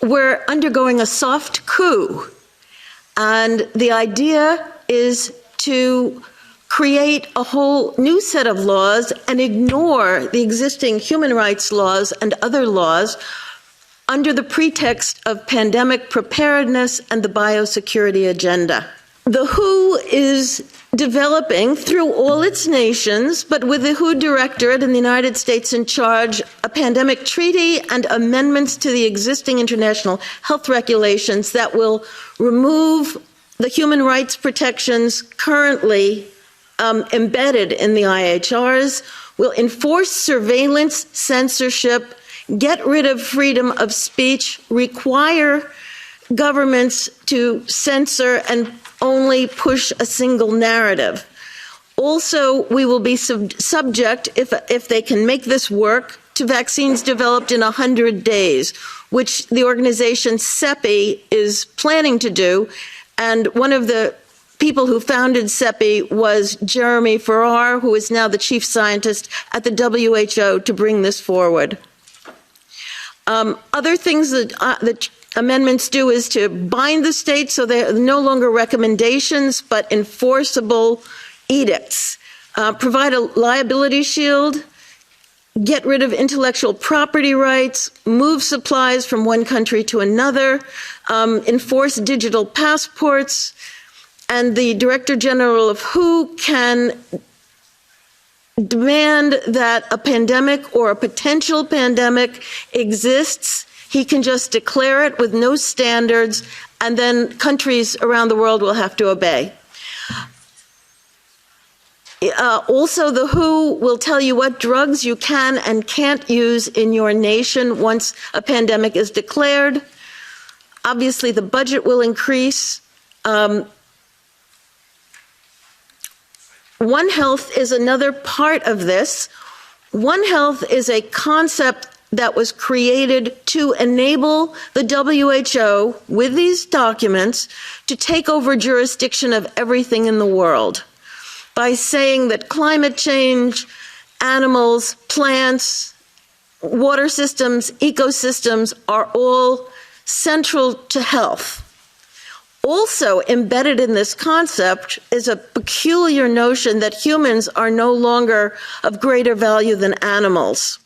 we're undergoing a soft coup. And the idea is to create a whole new set of laws and ignore the existing human rights laws and other laws under the pretext of pandemic preparedness and the biosecurity agenda. The WHO is developing through all its nations, but with the WHO Directorate in the United States in charge, a pandemic treaty and amendments to the existing international health regulations that will remove the human rights protections currently embedded in the IHRs, will enforce surveillance, censorship, get rid of freedom of speech, require governments to censor and only push a single narrative. Also, we will be subject, if they can make this work, to vaccines developed in 100 days, which the organization CEPI is planning to do. And one of the people who founded CEPI was Jeremy Farrar, who is now the chief scientist at the WHO, to bring this forward. Other things that the amendments do is to bind the states so they're no longer recommendations but enforceable edicts, provide a liability shield, get rid of intellectual property rights, move supplies from one country to another, enforce digital passports, and the Director General of WHO can demand that a pandemic or a potential pandemic exists. He can just declare it with no standards, and then countries around the world will have to obey. Also, the WHO will tell you what drugs you can and can't use in your nation once a pandemic is declared. Obviously, the budget will increase. One Health is another part of this. One Health is a concept that was created to enable the WHO, with these documents, to take over jurisdiction of everything in the world by saying that climate change, animals, plants, water systems, ecosystems are all central to health. Also embedded in this concept is a peculiar notion that humans are no longer of greater value than animals.